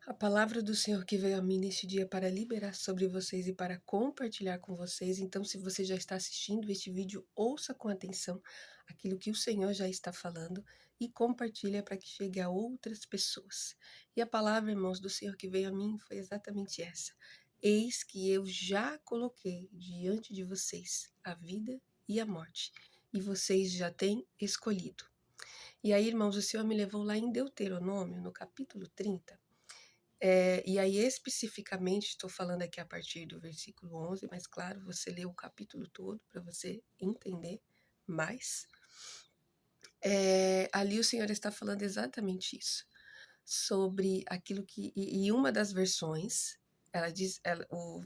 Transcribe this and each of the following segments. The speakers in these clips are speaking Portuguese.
A palavra do Senhor que veio a mim neste dia para liberar sobre vocês e para compartilhar com vocês. Então, se você já está assistindo este vídeo, ouça com atenção aquilo que o Senhor já está falando e compartilha para que chegue a outras pessoas. E a palavra, irmãos, do Senhor que veio a mim foi exatamente essa. Eis que eu já coloquei diante de vocês a vida e a morte, e vocês já têm escolhido. E aí, irmãos, o Senhor me levou lá em Deuteronômio, no capítulo 30. E aí, especificamente, estou falando aqui a partir do versículo 11, mas claro, você lê o capítulo todo para você entender mais. Ali o Senhor está falando exatamente isso, sobre aquilo que. E uma das versões, ela diz,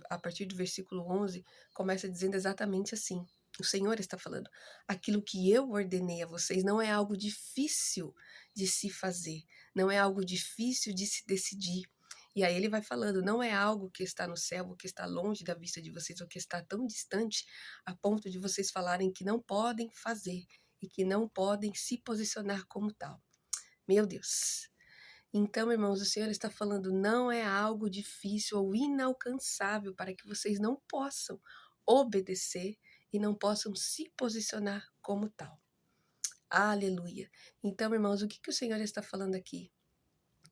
a partir do versículo 11, começa dizendo exatamente assim. O Senhor está falando: aquilo que eu ordenei a vocês não é algo difícil de se fazer, não é algo difícil de se decidir. E aí ele vai falando: não é algo que está no céu, ou que está longe da vista de vocês, ou que está tão distante a ponto de vocês falarem que não podem fazer e que não podem se posicionar como tal. Meu Deus! Então, irmãos, o Senhor está falando, não é algo difícil ou inalcançável para que vocês não possam obedecer e não possam se posicionar como tal. Aleluia. Então, irmãos, o que o Senhor está falando aqui?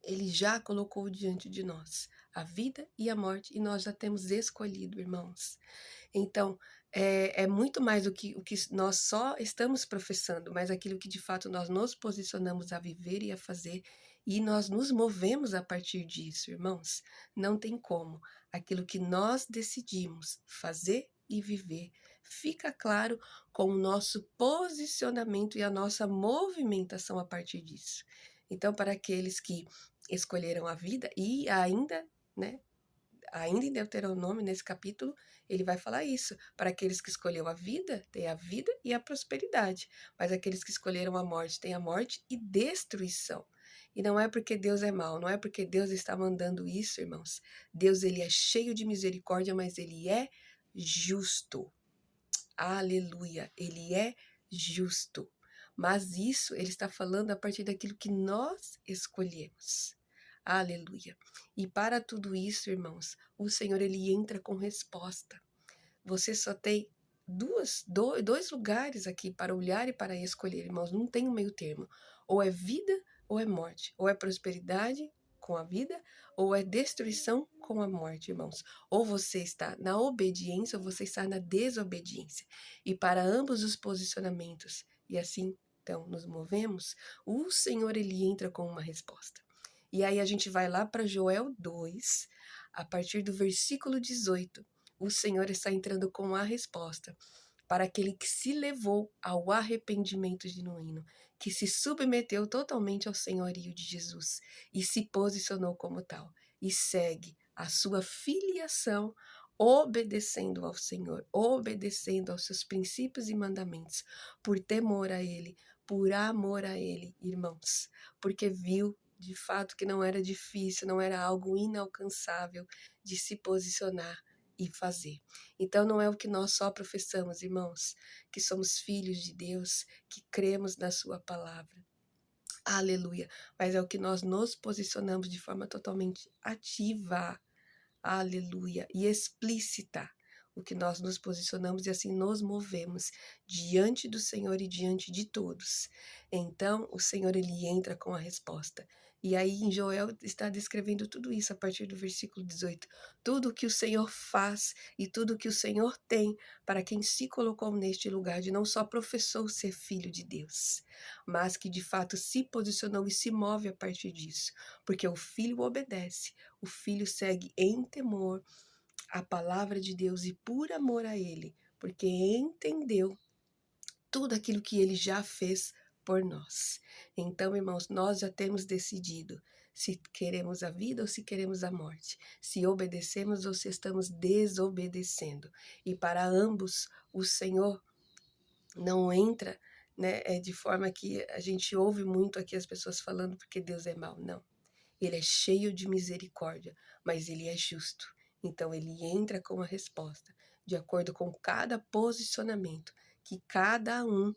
Ele já colocou diante de nós a vida e a morte, e nós já temos escolhido, irmãos. Então, é muito mais o que nós só estamos professando, mas aquilo que de fato nós nos posicionamos a viver e a fazer, e nós nos movemos a partir disso, irmãos. Não tem como. Aquilo que nós decidimos fazer e viver fica claro com o nosso posicionamento e a nossa movimentação a partir disso. Então, para aqueles que escolheram a vida e ainda, né, ainda em Deuteronômio, nesse capítulo, ele vai falar isso. Para aqueles que escolheram a vida, tem a vida e a prosperidade. Mas aqueles que escolheram a morte, tem a morte e destruição. E não é porque Deus é mau, não é porque Deus está mandando isso, irmãos. Deus, ele é cheio de misericórdia, mas ele é justo. Aleluia, ele é justo. Mas isso ele está falando a partir daquilo que nós escolhemos. Aleluia. E para tudo isso, irmãos, o Senhor ele entra com resposta. Você só tem dois lugares aqui para olhar e para escolher, irmãos. Não tem um meio termo. Ou é vida ou é morte. Ou é prosperidade com a vida, ou é destruição com a morte, irmãos. Ou você está na obediência, ou você está na desobediência. E para ambos os posicionamentos, e assim, então, nos movemos, o Senhor, ele entra com uma resposta. E aí a gente vai lá para Joel 2, a partir do versículo 18. O Senhor está entrando com a resposta para aquele que se levou ao arrependimento genuíno, que se submeteu totalmente ao senhorio de Jesus e se posicionou como tal, e segue a sua filiação, obedecendo ao Senhor, obedecendo aos seus princípios e mandamentos, por temor a Ele, por amor a Ele, irmãos, porque viu de fato que não era difícil, não era algo inalcançável de se posicionar e fazer. Então não é o que nós só professamos, irmãos, que somos filhos de Deus, que cremos na sua palavra. Aleluia. Mas é o que nós nos posicionamos de forma totalmente ativa. Aleluia. E explícita. O que nós nos posicionamos e assim nos movemos diante do Senhor e diante de todos. Então, o Senhor, ele entra com a resposta. E aí, em Joel, está descrevendo tudo isso a partir do versículo 18. Tudo o que o Senhor faz e tudo o que o Senhor tem para quem se colocou neste lugar de não só professou ser filho de Deus, mas que de fato se posicionou e se move a partir disso. Porque o filho obedece, o filho segue em temor a palavra de Deus e por amor a ele, porque entendeu tudo aquilo que ele já fez por nós. Então, irmãos, nós já temos decidido se queremos a vida ou se queremos a morte, se obedecemos ou se estamos desobedecendo. E para ambos, o Senhor não entra, né, de forma que a gente ouve muito aqui as pessoas falando porque Deus é mau. Não. Ele é cheio de misericórdia, mas ele é justo. Então ele entra com a resposta, de acordo com cada posicionamento que cada um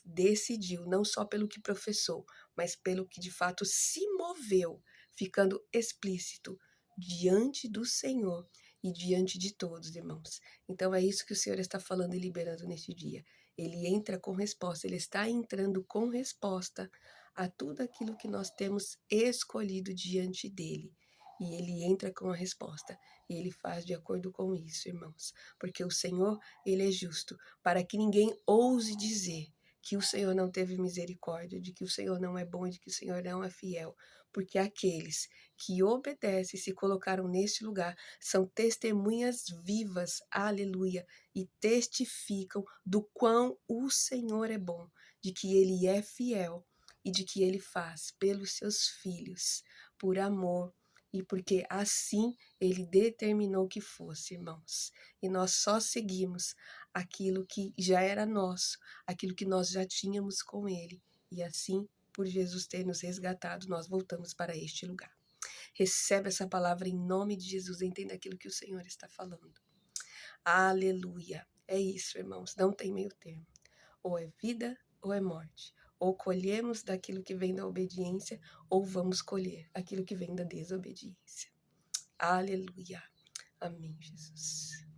decidiu, não só pelo que professou, mas pelo que de fato se moveu ficando explícito diante do Senhor e diante de todos, irmãos. Então é isso que o Senhor está falando e liberando neste dia. Ele entra com resposta, ele está entrando com resposta a tudo aquilo que nós temos escolhido diante dele. E ele entra com a resposta, e ele faz de acordo com isso, irmãos. Porque o Senhor, ele é justo, para que ninguém ouse dizer que o Senhor não teve misericórdia, de que o Senhor não é bom, de que o Senhor não é fiel. Porque aqueles que obedecem e se colocaram neste lugar são testemunhas vivas, aleluia, e testificam do quão o Senhor é bom, de que ele é fiel e de que ele faz pelos seus filhos, por amor e porque assim ele determinou que fosse, irmãos. E nós só seguimos aquilo que já era nosso, aquilo que nós já tínhamos com ele. E assim, por Jesus ter nos resgatado, nós voltamos para este lugar. Recebe essa palavra em nome de Jesus, entenda aquilo que o Senhor está falando. Aleluia. É isso, irmãos, não tem meio termo. Ou é vida ou é morte. Ou colhemos daquilo que vem da obediência, ou vamos colher aquilo que vem da desobediência. Aleluia. Amém, Jesus.